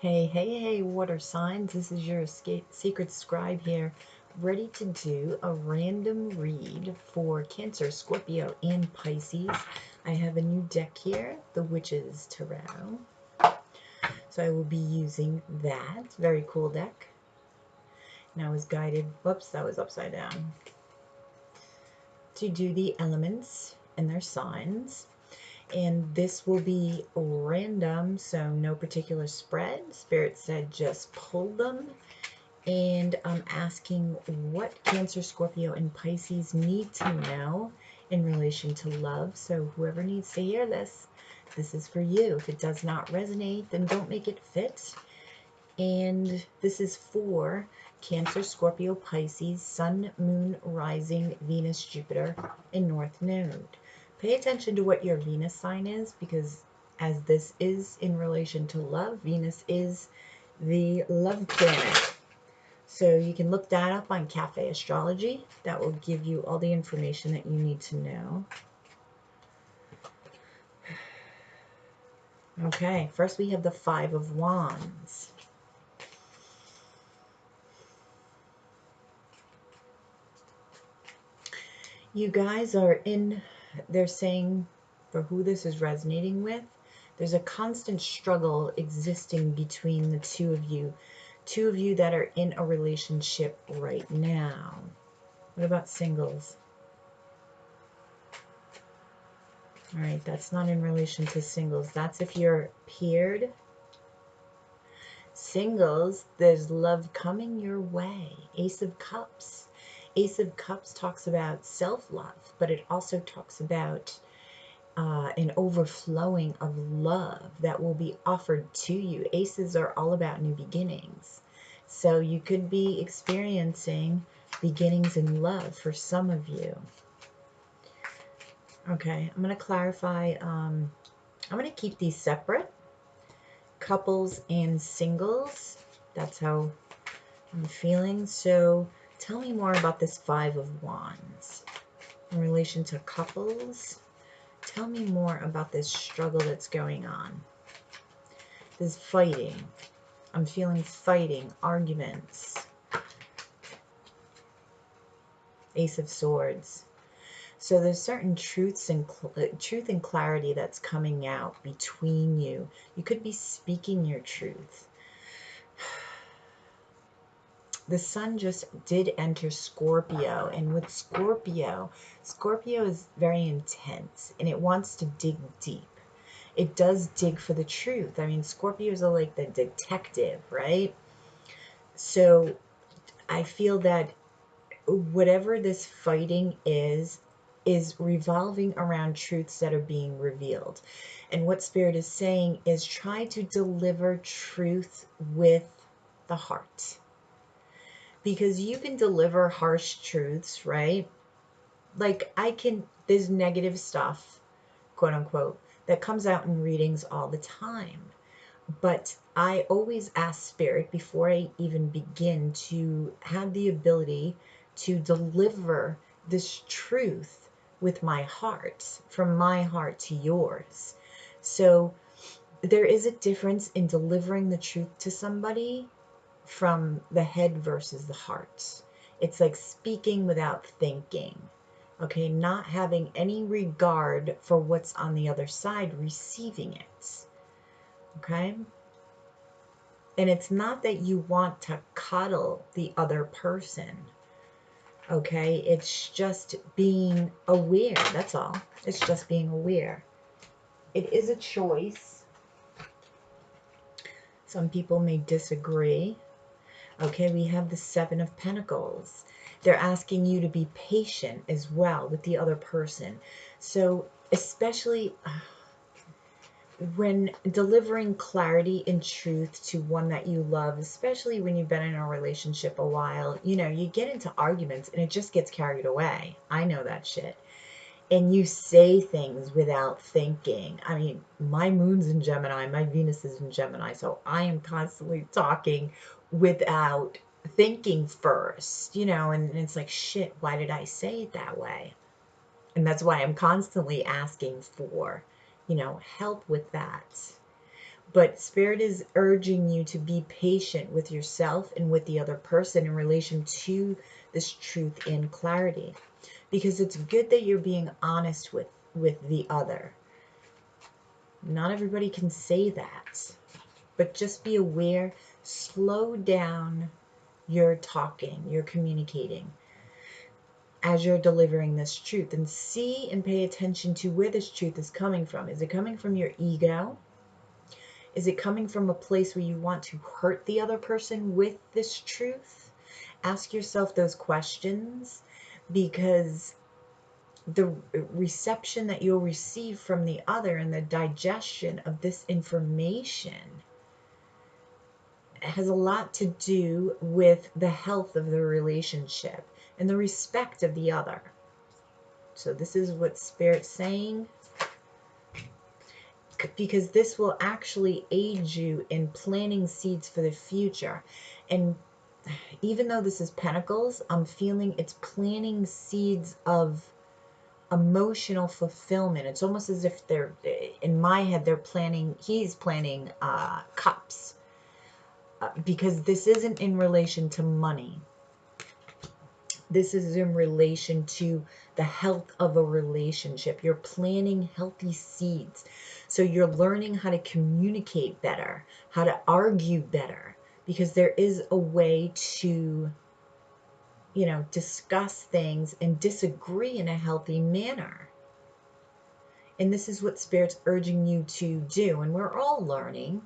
Hey, hey, hey, water signs. This is your secret scribe here, ready to do a random read for Cancer, Scorpio, and Pisces. I have a new deck here, the Witch's Tarot. So I will be using that. Very cool deck. And I was guided, whoops, that was upside down, to do the elements and their signs. And this will be random, so no particular spread. Spirit said just pull them. And I'm asking what Cancer, Scorpio, and Pisces need to know in relation to love. So whoever needs to hear this, this is for you. If it does not resonate, then don't make it fit. And this is for Cancer, Scorpio, Pisces, Sun, Moon, Rising, Venus, Jupiter, and North Node. Pay attention to what your Venus sign is, because as this is in relation to love, Venus is the love planet. So you can look that up on Cafe Astrology. That will give you all the information that you need to know. Okay, first we have the Five of Wands. You guys are in, they're saying, for who this is resonating with, there's a constant struggle existing between the two of you that are in a relationship right now. What about singles? All right, that's not in relation to singles. That's if you're paired. Singles, there's love coming your way. Ace of Cups. Ace of Cups talks about self-love, but it also talks about an overflowing of love that will be offered to you. Aces are all about new beginnings. So you could be experiencing beginnings in love for some of you. Okay, I'm going to clarify. I'm going to keep these separate. Couples and singles. That's how I'm feeling. So tell me more about this Five of Wands in relation to couples. Tell me more about this struggle that's going on. This fighting. I'm feeling fighting, arguments. Ace of Swords. So there's certain truth and clarity that's coming out between you. You could be speaking your truth. The sun just did enter Scorpio, and with Scorpio is very intense, and it wants to dig deep. It does dig for the truth. I mean, Scorpios are like the detective, right? So I feel that whatever this fighting is revolving around truths that are being revealed. And what Spirit is saying is try to deliver truth with the heart. Because you can deliver harsh truths, right? Like there's negative stuff, quote unquote, that comes out in readings all the time. But I always ask Spirit before I even begin to have the ability to deliver this truth with my heart, from my heart to yours. So there is a difference in delivering the truth to somebody from the head versus the heart. It's like speaking without thinking. Okay, not having any regard for what's on the other side, receiving it. Okay? And it's not that you want to coddle the other person. Okay? It's just being aware. That's all. It's just being aware. It is a choice. Some people may disagree. Okay, we have the Seven of Pentacles. They're asking you to be patient as well with the other person. So especially when delivering clarity and truth to one that you love, especially when you've been in a relationship a while, you know, you get into arguments and it just gets carried away. I know that shit. And you say things without thinking. I mean, my moon's in Gemini, my Venus is in Gemini, so I am constantly talking without thinking first, you know, and it's like, shit, why did I say it that way? And that's why I'm constantly asking for, you know, help with that. But Spirit is urging you to be patient with yourself and with the other person in relation to this truth and clarity. Because it's good that you're being honest with the other. Not everybody can say that. But just be aware, slow down your talking, your communicating as you're delivering this truth, and see and pay attention to where this truth is coming from. Is it coming from your ego? Is it coming from a place where you want to hurt the other person with this truth? Ask yourself those questions, because the reception that you'll receive from the other and the digestion of this information has a lot to do with the health of the relationship and the respect of the other. So this is what Spirit's saying, because this will actually aid you in planting seeds for the future. And even though this is Pentacles, I'm feeling it's planting seeds of emotional fulfillment. It's almost as if they're, in my head, he's planting cups. Because this isn't in relation to money. This is in relation to the health of a relationship. You're planting healthy seeds. So you're learning how to communicate better, how to argue better, because there is a way to, discuss things and disagree in a healthy manner. And this is what Spirit's urging you to do. And we're all learning.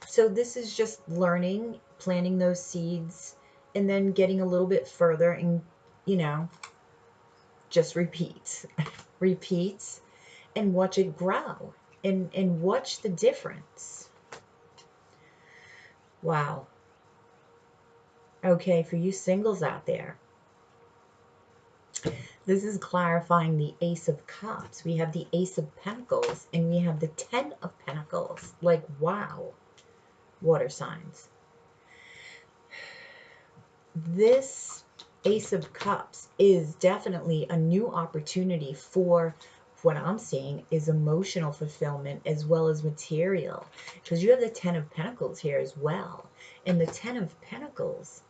So this is just learning, planting those seeds, and then getting a little bit further and, just repeat. Repeat and watch it grow and watch the difference. Wow. Okay, for you singles out there, this is clarifying the Ace of Cups. We have the Ace of Pentacles and we have the 10 of Pentacles. Like, wow. Water signs. This Ace of Cups is definitely a new opportunity for what I'm seeing is emotional fulfillment as well as material, because you have the 10 of Pentacles here as well. And the 10 of Pentacles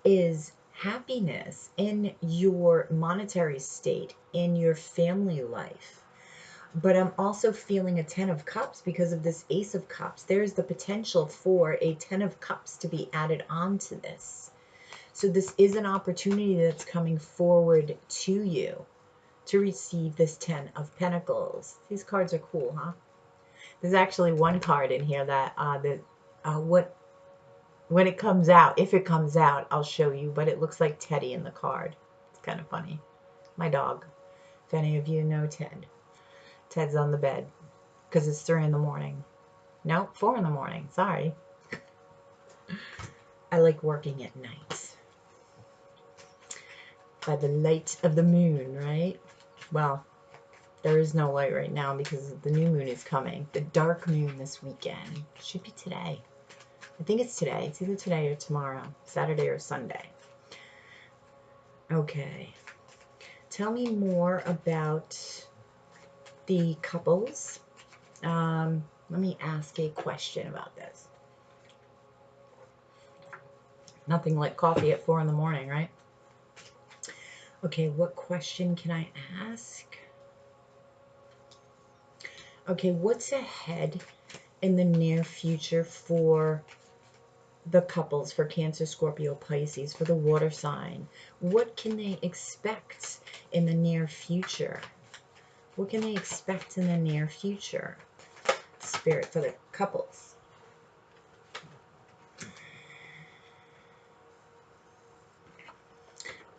is happiness in your monetary state, in your family life. But I'm also feeling a 10 of Cups because of this Ace of Cups. There's the potential for a 10 of Cups to be added onto this. So this is an opportunity that's coming forward to you to receive this 10 of Pentacles. These cards are cool, huh? There's actually one card in here that, when it comes out, if it comes out, I'll show you, but it looks like Teddy in the card. It's kind of funny. My dog. If any of you know Ted. Ted's on the bed because it's 3 in the morning. No, 4 in the morning. Sorry. I like working at night. By the light of the moon, right? Well, there is no light right now because the new moon is coming. The dark moon this weekend. Should be today. I think it's today. It's either today or tomorrow. Saturday or Sunday. Okay. Tell me more about the couples. Let me ask a question about this. Nothing like coffee at 4 in the morning, right? Okay, what question can I ask? Okay, what's ahead in the near future for the couples, for Cancer, Scorpio, Pisces, for the water sign? What can they expect in the near future? What can they expect in the near future? Spirit, for the couples.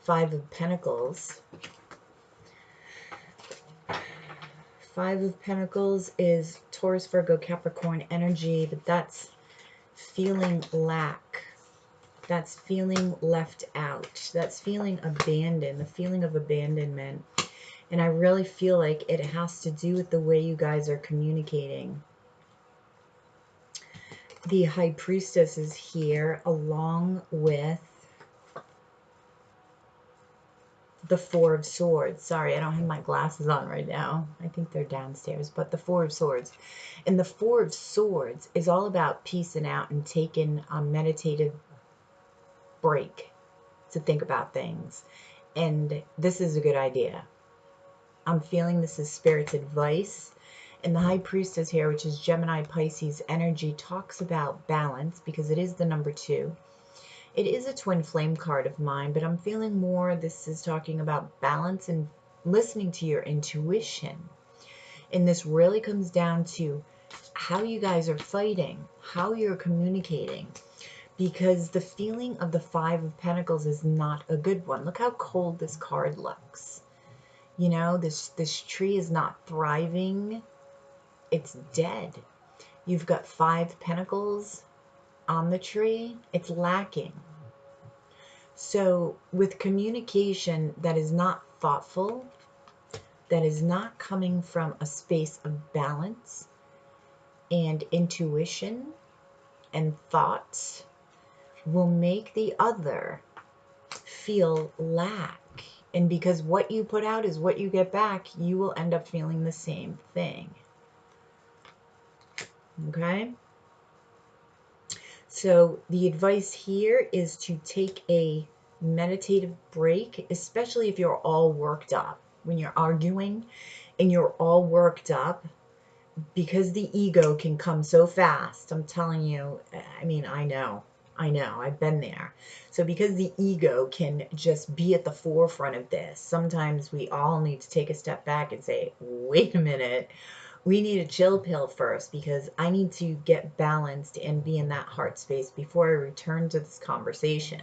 Five of Pentacles. Five of Pentacles is Taurus, Virgo, Capricorn energy, but that's feeling lack. That's feeling left out. That's feeling abandoned, the feeling of abandonment. And I really feel like it has to do with the way you guys are communicating. The High Priestess is here along with the Four of Swords. Sorry, I don't have my glasses on right now. I think they're downstairs, but the Four of Swords. And the Four of Swords is all about peacing out and taking a meditative break to think about things. And this is a good idea. I'm feeling this is Spirit's advice. And the High Priestess here, which is Gemini Pisces energy, talks about balance because it is the number 2. It is a twin flame card of mine, but I'm feeling more this is talking about balance and listening to your intuition. And this really comes down to how you guys are fighting, how you're communicating, because the feeling of the Five of Pentacles is not a good one. Look how cold this card looks. You know, this tree is not thriving. It's dead. You've got 5 pentacles on the tree. It's lacking. So with communication that is not thoughtful, that is not coming from a space of balance and intuition and thought, will make the other feel lack. And because what you put out is what you get back, you will end up feeling the same thing. Okay? So the advice here is to take a meditative break, especially if you're all worked up. When you're arguing and you're all worked up, because the ego can come so fast. I'm telling you, I mean, I know, I've been there. So because the ego can just be at the forefront of this, sometimes we all need to take a step back and say, wait a minute, we need a chill pill first, because I need to get balanced and be in that heart space before I return to this conversation.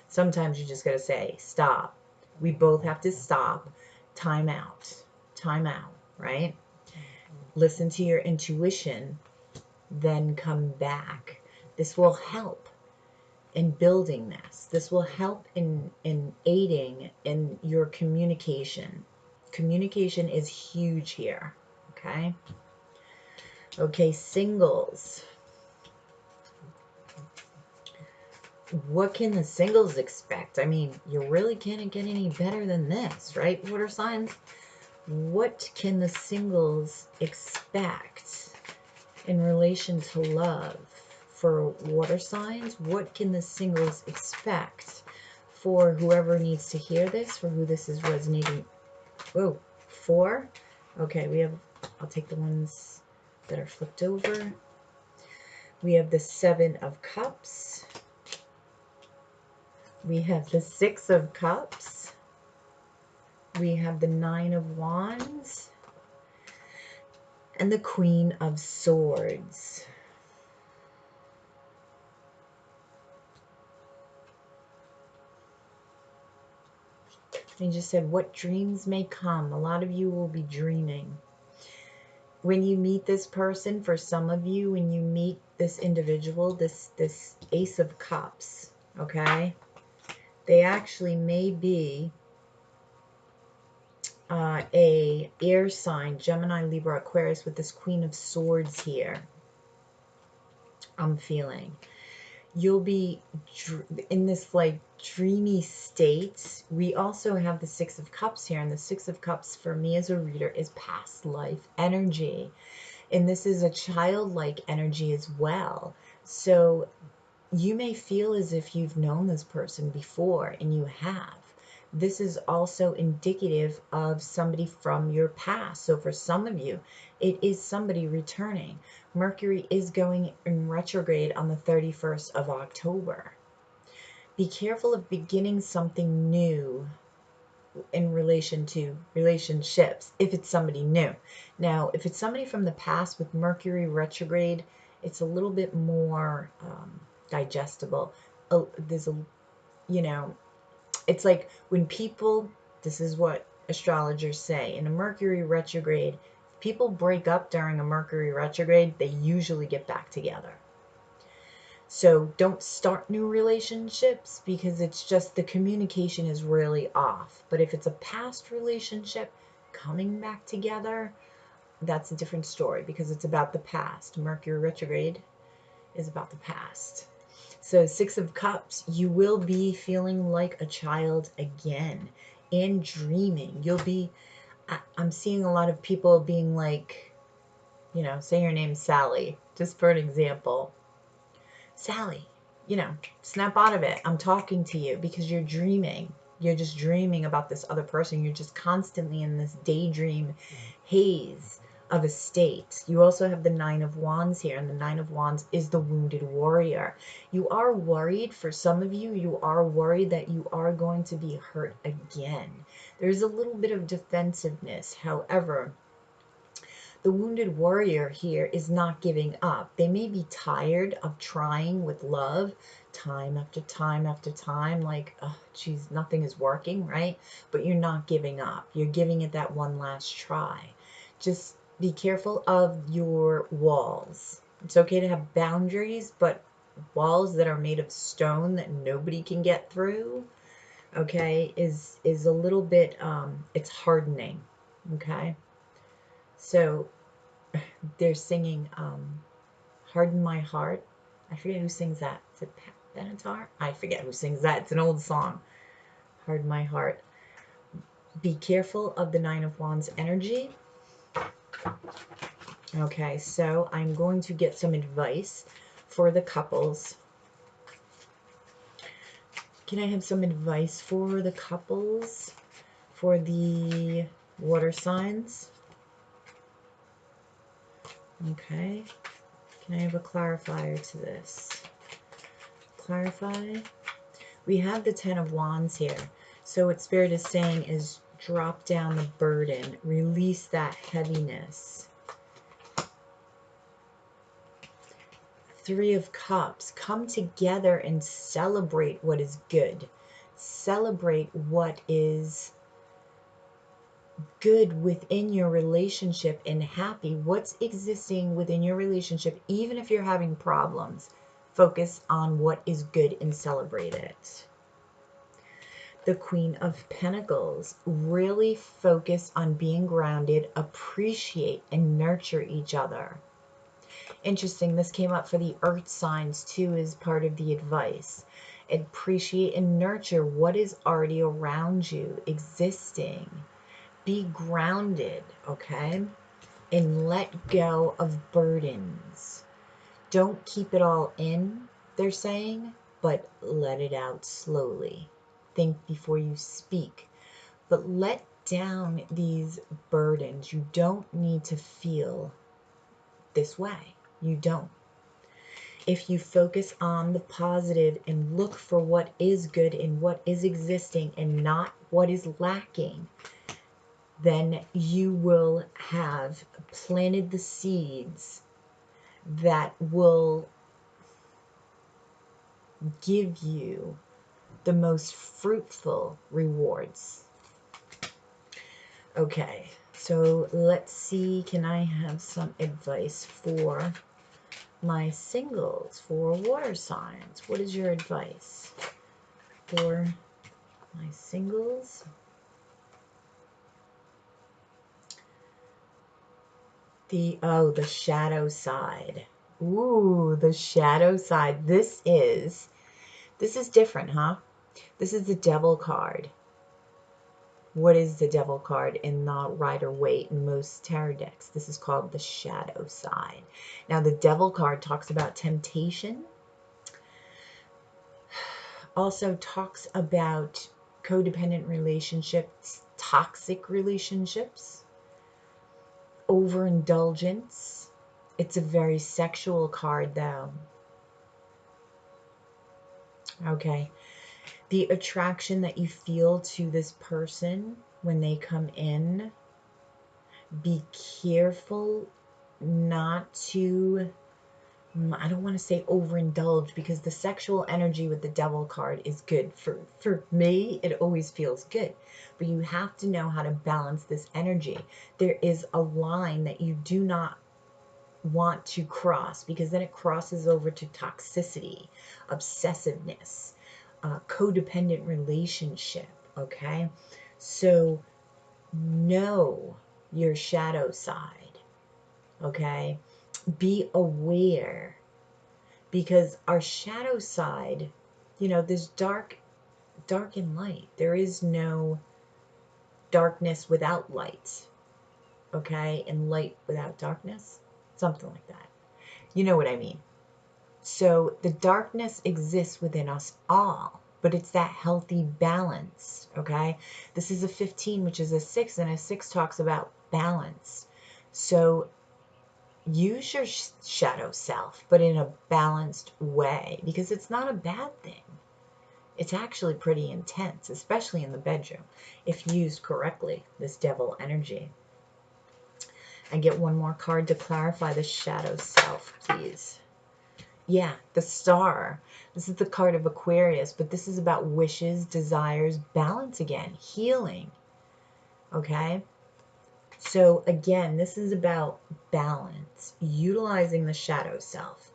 Sometimes you just got to say, stop. We both have to stop. Time out, right? Listen to your intuition, then come back. This will help in building this. This will help in aiding in your communication. Communication is huge here, okay? Okay, singles. What can the singles expect? I mean, you really can't get any better than this, right, water signs? What can the singles expect in relation to love? For water signs, what can the singles expect? For whoever needs to hear this, for who this is resonating. Oh, 4? Okay, we have, I'll take the ones that are flipped over. We have the 7 of Cups. We have the 6 of Cups. We have the 9 of Wands. And the Queen of Swords. I just said, what dreams may come. A lot of you will be dreaming. When you meet this person, for some of you, when you meet this individual, this Ace of Cups, okay, they actually may be a air sign, Gemini, Libra, Aquarius, with this Queen of Swords here. I'm feeling. You'll be in this like dreamy state. We also have the 6 of Cups here, and the 6 of Cups for me as a reader is past life energy, and this is a childlike energy as well. So you may feel as if you've known this person before, and you have. This is also indicative of somebody from your past. So for some of you, it is somebody returning. Mercury is going in retrograde on the 31st of October. Be careful of beginning something new in relation to relationships if it's somebody new. Now, if it's somebody from the past with Mercury retrograde, it's a little bit more digestible. There's a, you know, it's like when people, this is what astrologers say, in a Mercury retrograde, if people break up during a Mercury retrograde, they usually get back together. So don't start new relationships because it's just the communication is really off. But if it's a past relationship coming back together, that's a different story because it's about the past. Mercury retrograde is about the past. So 6 of Cups, you will be feeling like a child again. and dreaming. You'll be, I'm seeing a lot of people being like, you know, say your name's Sally, just for an example. Sally, you know, snap out of it. I'm talking to you because you're dreaming. You're just dreaming about this other person. You're just constantly in this daydream haze of a state. You also have the Nine of Wands here, and the Nine of Wands is the wounded warrior. You are worried, for some of you, you are worried that you are going to be hurt again. There's a little bit of defensiveness. However, the wounded warrior here is not giving up. They may be tired of trying with love time after time after time, like, oh, geez, nothing is working, right? But you're not giving up. You're giving it that one last try. Just be careful of your walls. It's okay to have boundaries, but walls that are made of stone that nobody can get through, okay, is a little bit, it's hardening, okay? So they're singing Harden My Heart. I forget who sings that. Is it Pat Benatar? I forget who sings that. It's an old song. Harden My Heart. Be careful of the Nine of Wands energy. Okay, so I'm going to get some advice for the couples. Can I have some advice for the couples, for the water signs? Okay. Can I have a clarifier to this? Clarify. We have the Ten of Wands here. So what Spirit is saying is drop down the burden. Release that heaviness. Three of Cups. Come together and celebrate what is good. Celebrate what is good within your relationship and happy. What's existing within your relationship, even if you're having problems. Focus on what is good and celebrate it. The Queen of Pentacles. Really focus on being grounded, appreciate and nurture each other. Interesting, this came up for the earth signs too as part of the advice. Appreciate and nurture what is already around you, existing. Be grounded, okay? And let go of burdens. Don't keep it all in, they're saying, but let it out slowly. Think before you speak. But let down these burdens. You don't need to feel this way. You don't. If you focus on the positive and look for what is good and what is existing and not what is lacking, then you will have planted the seeds that will give you the most fruitful rewards. Okay, so let's see, can I have some advice for my singles, for water signs? What is your advice for my singles? The shadow side. Ooh, the shadow side. This is different, huh? This is the Devil card. What is the Devil card in the Rider-Waite in most tarot decks? This is called the shadow side. Now, the Devil card talks about temptation. Also talks about codependent relationships, toxic relationships, overindulgence. It's a very sexual card, though. Okay. The attraction that you feel to this person when they come in, be careful not to, I don't want to say overindulge, because the sexual energy with the Devil card is good. For me, it always feels good. But you have to know how to balance this energy. There is a line that you do not want to cross, because then it crosses over to toxicity, obsessiveness, codependent relationship, okay? So know your shadow side, okay? Be aware, because our shadow side, you know, there's dark and light. There is no darkness without light, okay? And light without darkness, something like that. You know what I mean? So the darkness exists within us all, but it's that healthy balance, okay? This is a 15, which is a 6, and a 6 talks about balance. So use your shadow self, but in a balanced way, because it's not a bad thing. It's actually pretty intense, especially in the bedroom, if used correctly, this devil energy. I get one more card to clarify the shadow self, please. Yeah, the Star. This is the card of Aquarius, but this is about wishes, desires, balance again, healing. Okay? So again, this is about balance, utilizing the shadow self,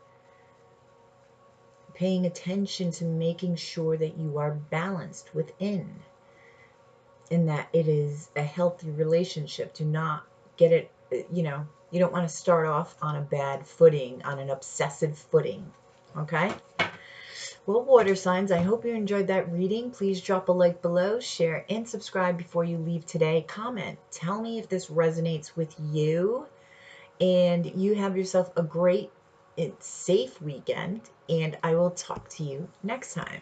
paying attention to making sure that you are balanced within, and that it is a healthy relationship. Do not get it, you don't want to start off on a bad footing, on an obsessive footing. Okay? Well, water signs, I hope you enjoyed that reading. Please drop a like below, share, and subscribe before you leave today. Comment. Tell me if this resonates with you. And you have yourself a great, safe weekend. And I will talk to you next time.